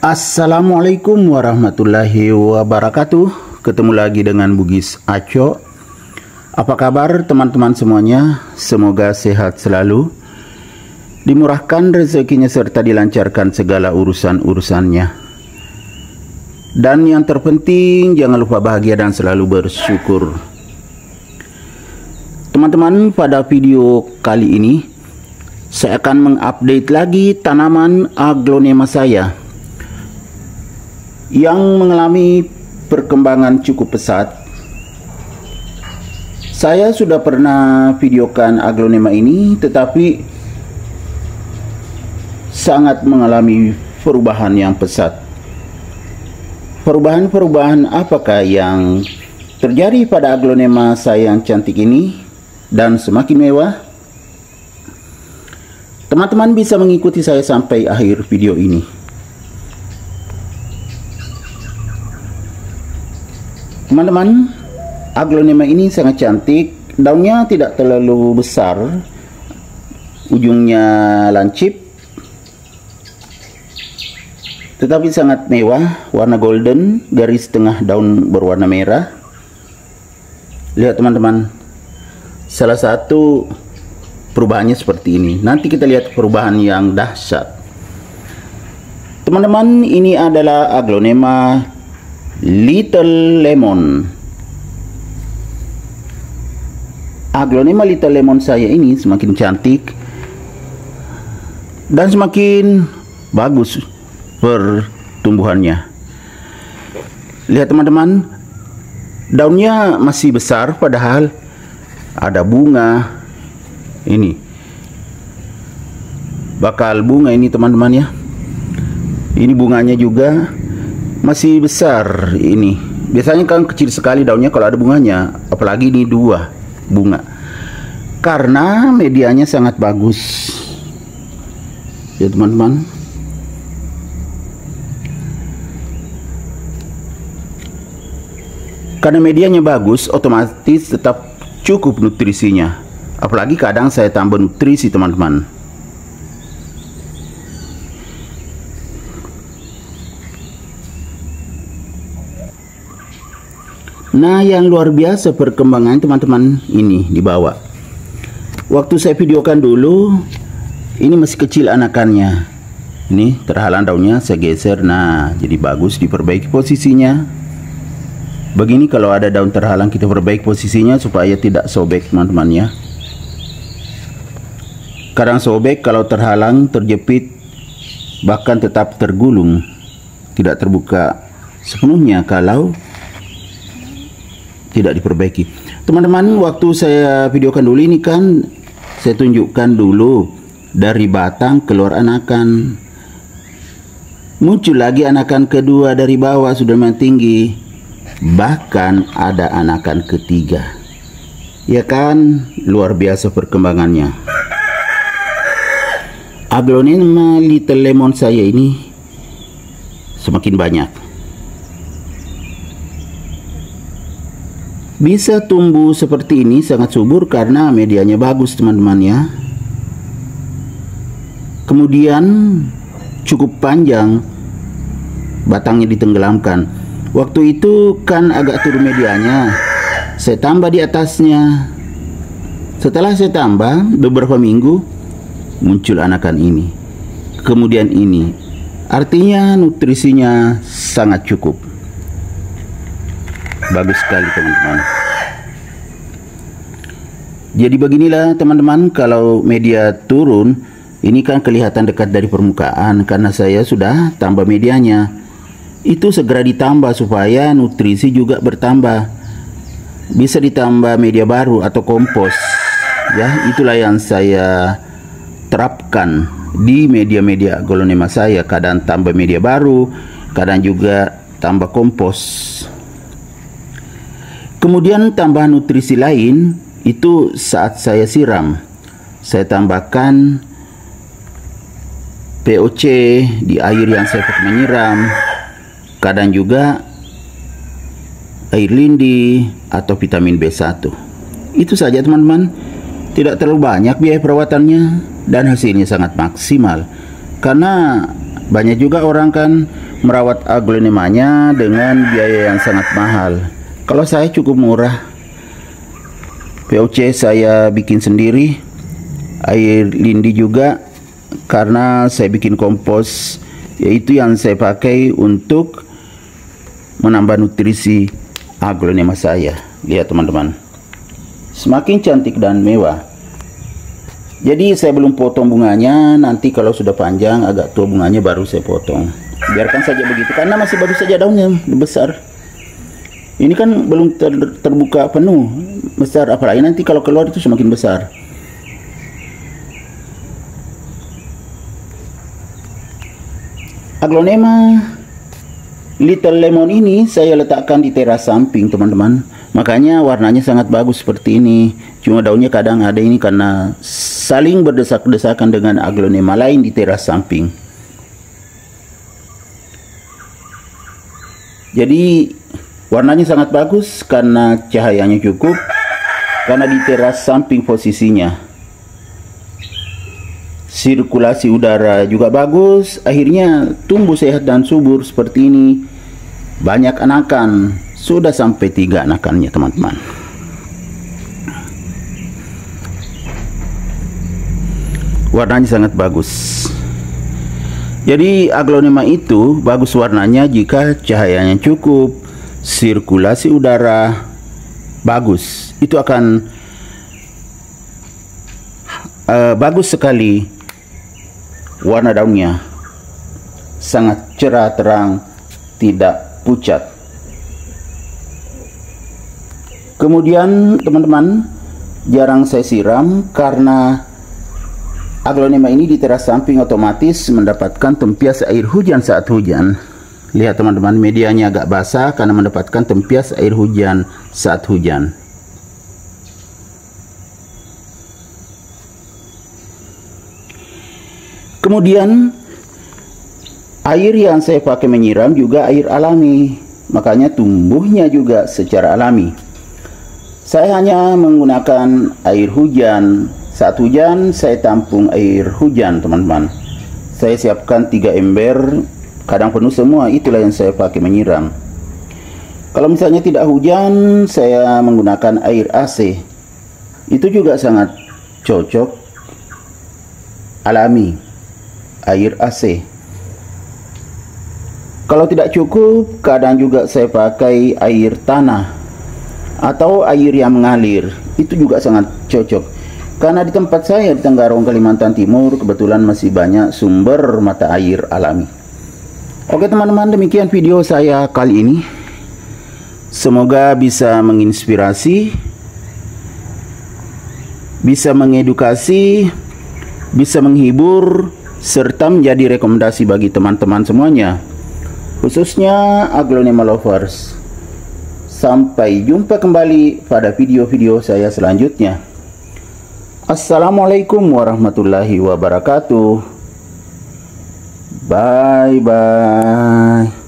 Assalamualaikum warahmatullahi wabarakatuh. Ketemu lagi dengan Bugis Aco. Apa kabar teman-teman semuanya? Semoga sehat selalu, dimurahkan rezekinya serta dilancarkan segala urusan-urusannya. Dan yang terpenting jangan lupa bahagia dan selalu bersyukur. Teman-teman, pada video kali ini saya akan mengupdate lagi tanaman aglonema saya yang mengalami perkembangan cukup pesat. Saya sudah pernah videokan aglonema ini, tetapi sangat mengalami perubahan yang pesat. Perubahan-perubahan apakah yang terjadi pada aglonema saya yang cantik ini dan semakin mewah? Teman-teman bisa mengikuti saya sampai akhir video ini. Teman-teman, aglonema ini sangat cantik. Daunnya tidak terlalu besar, ujungnya lancip, tetapi sangat mewah, warna golden, garis tengah daun berwarna merah. Lihat teman-teman, salah satu perubahannya seperti ini. Nanti kita lihat perubahan yang dahsyat. Teman-teman, ini adalah aglonema Little Lemon. Aglonema Little Lemon saya ini semakin cantik dan semakin bagus pertumbuhannya. Lihat teman-teman, daunnya masih besar padahal ada bunga. Ini bakal bunga ini teman-teman ya. Ini bunganya juga masih besar ini. Biasanya kan kecil sekali daunnya kalau ada bunganya, apalagi ini dua bunga. Karena medianya sangat bagus. Ya teman-teman. Karena medianya bagus, otomatis tetap cukup nutrisinya. Apalagi kadang saya tambah nutrisi teman-teman. Nah, yang luar biasa perkembangan teman-teman ini di bawah. Waktu saya videokan dulu, ini masih kecil anakannya. Ini terhalang daunnya, saya geser. Nah, jadi bagus, diperbaiki posisinya. Begini kalau ada daun terhalang, kita perbaiki posisinya supaya tidak sobek teman-teman ya. Kadang sobek kalau terhalang, terjepit, bahkan tetap tergulung, tidak terbuka sepenuhnya kalau tidak diperbaiki. Teman-teman, waktu saya videokan dulu ini kan saya tunjukkan dulu dari batang keluar anakan, muncul lagi anakan kedua dari bawah sudah lumayan tinggi, bahkan ada anakan ketiga. Ya kan, luar biasa perkembangannya. Aglonema Little Lemon saya ini semakin banyak. Bisa tumbuh seperti ini sangat subur karena medianya bagus teman-teman ya. Kemudian cukup panjang batangnya ditenggelamkan. Waktu itu kan agak turun medianya, saya tambah di atasnya. Setelah saya tambah beberapa minggu, muncul anakan ini, kemudian ini. Artinya nutrisinya sangat cukup. Bagus sekali teman-teman. Jadi beginilah teman-teman, kalau media turun, ini kan kelihatan dekat dari permukaan karena saya sudah tambah medianya. Itu segera ditambah supaya nutrisi juga bertambah. Bisa ditambah media baru atau kompos. Ya, itulah yang saya terapkan di media-media aglonema saya. Kadang tambah media baru, kadang juga tambah kompos. Kemudian tambahan nutrisi lain itu saat saya siram, saya tambahkan POC di air yang saya pakai menyiram, kadang juga air lindi atau vitamin B1. Itu saja teman-teman, tidak terlalu banyak biaya perawatannya dan hasilnya sangat maksimal. Karena banyak juga orang kan merawat aglonemanya dengan biaya yang sangat mahal. Kalau saya cukup murah. POC saya bikin sendiri, air lindi juga, karena saya bikin kompos, yaitu yang saya pakai untuk menambah nutrisi aglonema saya. Lihat teman-teman, semakin cantik dan mewah. Jadi saya belum potong bunganya, nanti kalau sudah panjang agak tua bunganya baru saya potong. Biarkan saja begitu karena masih baru saja daunnya besar. Ini kan belum terbuka penuh besar, apalagi nanti kalau keluar itu semakin besar. Aglonema Little Lemon ini saya letakkan di teras samping teman-teman, makanya warnanya sangat bagus seperti ini. Cuma daunnya kadang ada ini karena saling berdesak-desakan dengan aglonema lain di teras samping. Jadi warnanya sangat bagus karena cahayanya cukup, karena di teras samping posisinya. Sirkulasi udara juga bagus, akhirnya tumbuh sehat dan subur seperti ini. Banyak anakan, sudah sampai 3 anakannya teman-teman. Warnanya sangat bagus. Jadi aglonema itu bagus warnanya jika cahayanya cukup, sirkulasi udara bagus. Itu akan bagus sekali. Warna daunnya sangat cerah terang, tidak pucat. Kemudian teman-teman, jarang saya siram karena aglonema ini di teras samping otomatis mendapatkan tempias air hujan saat hujan. Lihat teman-teman, medianya agak basah karena mendapatkan tempias air hujan saat hujan. Kemudian air yang saya pakai menyiram juga air alami, makanya tumbuhnya juga secara alami. Saya hanya menggunakan air hujan. Saat hujan saya tampung air hujan teman-teman. Saya siapkan 3 ember, kadang penuh semua, itulah yang saya pakai menyiram. Kalau misalnya tidak hujan, saya menggunakan air AC. Itu juga sangat cocok, alami, air AC. Kalau tidak cukup, kadang juga saya pakai air tanah atau air yang mengalir. Itu juga sangat cocok. Karena di tempat saya di Tenggarong, Kalimantan Timur, kebetulan masih banyak sumber mata air alami. Oke teman-teman, demikian video saya kali ini. Semoga bisa menginspirasi, bisa mengedukasi, bisa menghibur, serta menjadi rekomendasi bagi teman-teman semuanya, khususnya aglonema lovers. Sampai jumpa kembali pada video-video saya selanjutnya. Assalamualaikum warahmatullahi wabarakatuh. Bye bye.